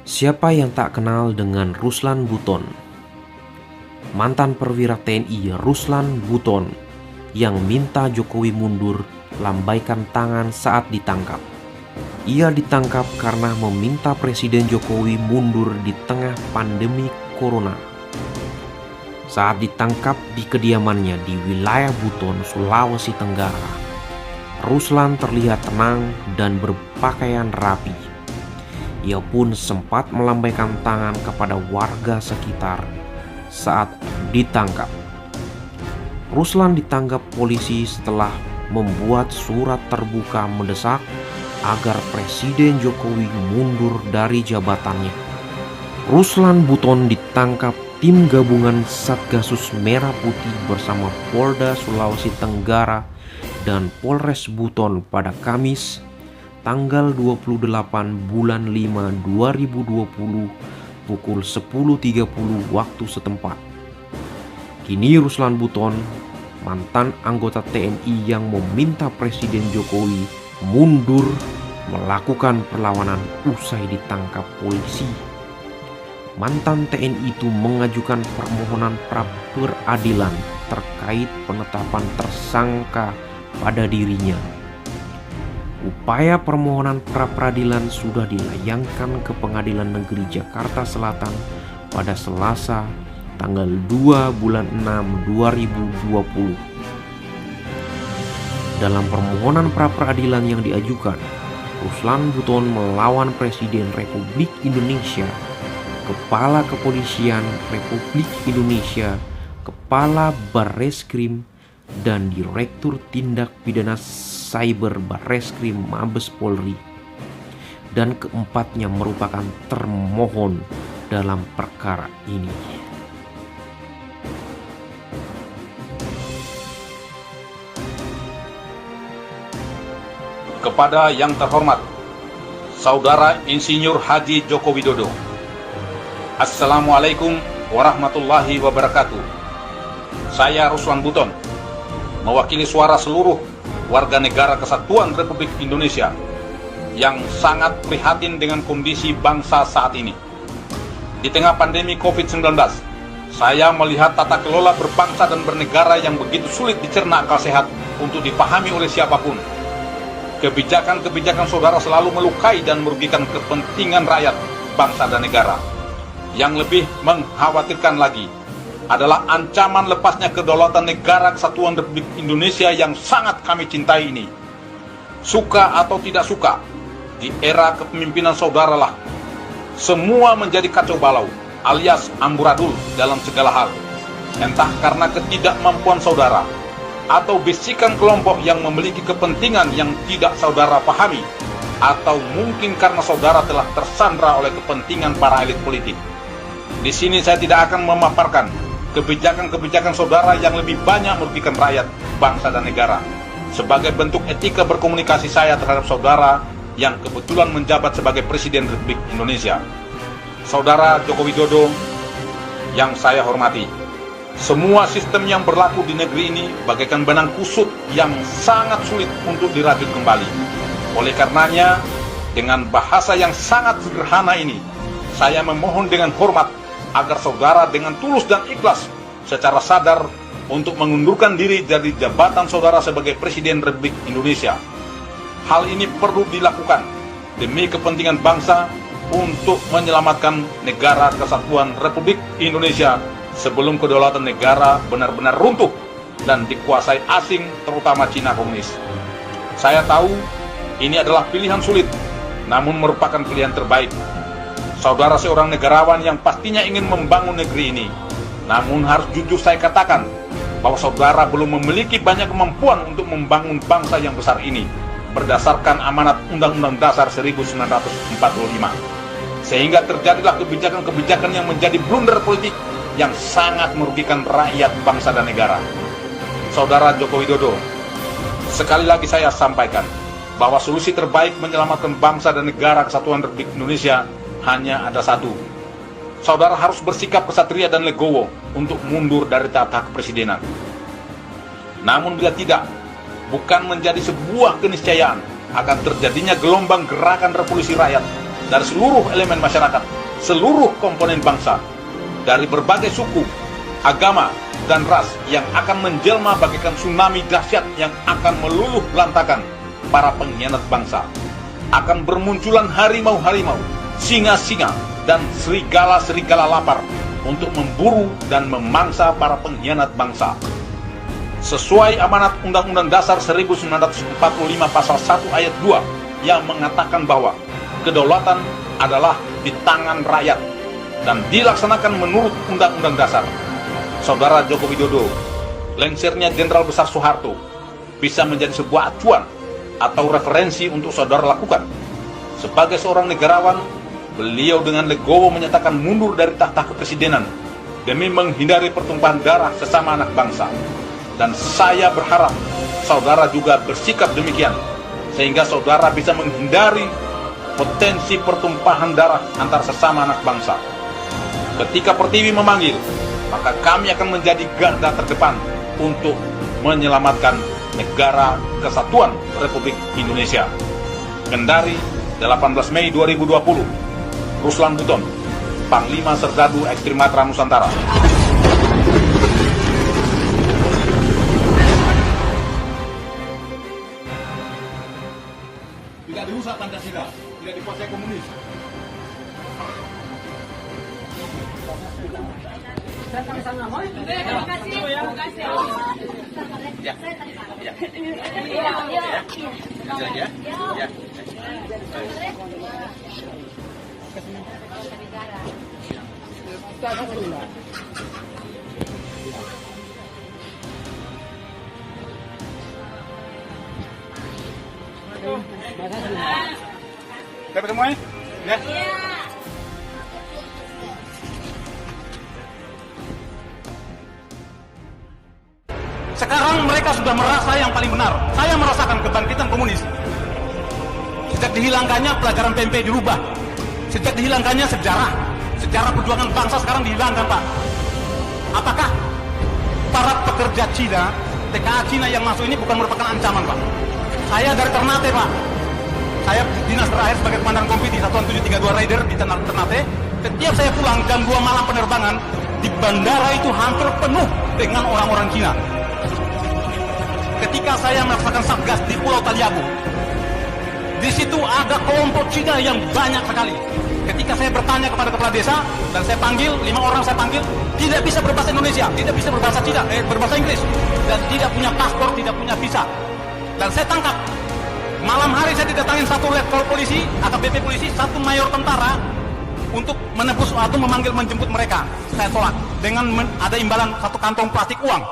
Siapa yang tak kenal dengan Ruslan Buton? Mantan perwira TNI Ruslan Buton yang minta Jokowi mundur lambaikan tangan saat ditangkap. Ia ditangkap karena meminta Presiden Jokowi mundur di tengah pandemi corona. Saat ditangkap di kediamannya di wilayah Buton, Sulawesi Tenggara, Ruslan terlihat tenang dan berpakaian rapi. Ia pun sempat melambaikan tangan kepada warga sekitar saat ditangkap. Ruslan ditangkap polisi setelah membuat surat terbuka mendesak agar Presiden Jokowi mundur dari jabatannya. Ruslan Buton ditangkap tim gabungan Satgasus Merah Putih bersama Polda Sulawesi Tenggara dan Polres Buton pada Kamis tanggal 28 bulan 5 2020 pukul 10.30 waktu setempat. Kini Ruslan Buton, mantan anggota TNI yang meminta Presiden Jokowi mundur, melakukan perlawanan usai ditangkap polisi. Mantan TNI itu mengajukan permohonan pra-peradilan terkait penetapan tersangka pada dirinya. Upaya permohonan pra-peradilan sudah dilayangkan ke Pengadilan Negeri Jakarta Selatan pada Selasa tanggal 2 bulan 6 2020. Dalam permohonan pra-peradilan yang diajukan, Ruslan Buton melawan Presiden Republik Indonesia, Kepala Kepolisian Republik Indonesia, Kepala Barreskrim, dan Direktur Tindak Pidana Cyber Barreskrim Mabes Polri, dan keempatnya merupakan termohon dalam perkara ini. Kepada yang terhormat Saudara Insinyur Haji Joko Widodo, Assalamualaikum warahmatullahi wabarakatuh. Saya Ruslan Buton, mewakili suara seluruh warga negara Kesatuan Republik Indonesia yang sangat prihatin dengan kondisi bangsa saat ini. Di tengah pandemi COVID-19, saya melihat tata kelola berbangsa dan bernegara yang begitu sulit dicerna akal sehat untuk dipahami oleh siapapun. Kebijakan-kebijakan saudara selalu melukai dan merugikan kepentingan rakyat, bangsa dan negara. Yang lebih mengkhawatirkan lagi adalah ancaman lepasnya kedaulatan negara Kesatuan Republik Indonesia yang sangat kami cintai ini. Suka atau tidak suka, di era kepemimpinan saudara lah semua menjadi kacau balau alias amburadul dalam segala hal. Entah karena ketidakmampuan saudara atau bisikan kelompok yang memiliki kepentingan yang tidak saudara pahami, atau mungkin karena saudara telah tersandra oleh kepentingan para elit politik. Di sini saya tidak akan memaparkan kebijakan-kebijakan saudara yang lebih banyak merugikan rakyat, bangsa dan negara, sebagai bentuk etika berkomunikasi saya terhadap saudara yang kebetulan menjabat sebagai Presiden Republik Indonesia. Saudara Joko Widodo yang saya hormati, semua sistem yang berlaku di negeri ini bagaikan benang kusut yang sangat sulit untuk dirajut kembali. Oleh karenanya, dengan bahasa yang sangat sederhana ini, saya memohon dengan hormat agar saudara dengan tulus dan ikhlas secara sadar untuk mengundurkan diri dari jabatan saudara sebagai Presiden Republik Indonesia. Hal ini perlu dilakukan demi kepentingan bangsa untuk menyelamatkan negara Kesatuan Republik Indonesia sebelum kedaulatan negara benar-benar runtuh dan dikuasai asing, terutama Cina komunis. Saya tahu ini adalah pilihan sulit, namun merupakan pilihan terbaik. Saudara seorang negarawan yang pastinya ingin membangun negeri ini. Namun harus jujur saya katakan bahwa saudara belum memiliki banyak kemampuan untuk membangun bangsa yang besar ini berdasarkan amanat Undang-Undang Dasar 1945. Sehingga terjadilah kebijakan-kebijakan yang menjadi blunder politik yang sangat merugikan rakyat, bangsa dan negara. Saudara Joko Widodo, sekali lagi saya sampaikan bahwa solusi terbaik menyelamatkan bangsa dan negara Kesatuan Republik Indonesia hanya ada satu. Saudara harus bersikap kesatria dan legowo untuk mundur dari tahta kepresidenan. Namun bila tidak, bukan menjadi sebuah keniscayaan akan terjadinya gelombang gerakan revolusi rakyat dari seluruh elemen masyarakat, seluruh komponen bangsa, dari berbagai suku, agama, dan ras yang akan menjelma bagaikan tsunami dahsyat yang akan meluluh lantakan para pengkhianat bangsa. Akan bermunculan harimau-harimau, singa-singa, dan serigala-serigala lapar untuk memburu dan memangsa para pengkhianat bangsa. Sesuai amanat Undang-Undang Dasar 1945 Pasal 1 Ayat 2 yang mengatakan bahwa kedaulatan adalah di tangan rakyat dan dilaksanakan menurut Undang-Undang Dasar. Saudara Joko Widodo, lengsernya Jenderal Besar Soeharto bisa menjadi sebuah acuan atau referensi untuk saudara lakukan. Sebagai seorang negarawan, beliau dengan legowo menyatakan mundur dari tahta kepresidenan demi menghindari pertumpahan darah sesama anak bangsa. Dan saya berharap saudara juga bersikap demikian, sehingga saudara bisa menghindari potensi pertumpahan darah antar sesama anak bangsa. Ketika Pertiwi memanggil, maka kami akan menjadi garda terdepan untuk menyelamatkan negara kesatuan Republik Indonesia. Kendari, 18 Mei 2020, Ruslan Buton, Panglima Serdadu Ekstrim Matra Nusantara. Tidak dirusak Pancasila, tidak dikuasai komunis. Dapat semuanya? Ya. Sekarang mereka sudah merasa yang paling benar. Saya merasakan kebangkitan komunis. Sejak dihilangkannya pelajaran PMP dirubah. Sejak dihilangkannya sejarah perjuangan bangsa sekarang dihilangkan, Pak. Apakah para pekerja Cina, TKA Cina yang masuk ini bukan merupakan ancaman, Pak? Saya dari Ternate, Pak. Saya dinas terakhir sebagai komandan kompi di Satuan 732 Raider di Ternate. Setiap saya pulang jam 2 malam penerbangan, di bandara itu hampir penuh dengan orang-orang Cina. Ketika saya melaksanakan satgas di Pulau Taliabu, di situ ada kelompok Cina yang banyak sekali. Ketika saya bertanya kepada kepala desa dan saya panggil 5 orang, saya panggil, tidak bisa berbahasa Indonesia, tidak bisa berbahasa Cina, berbahasa Inggris, dan tidak punya paspor, tidak punya visa. Dan saya tangkap. Malam hari saya didatangin satu letkol polisi, AKBP polisi, satu mayor tentara untuk menebus atau menjemput mereka. Saya tolak dengan ada imbalan satu kantong plastik uang.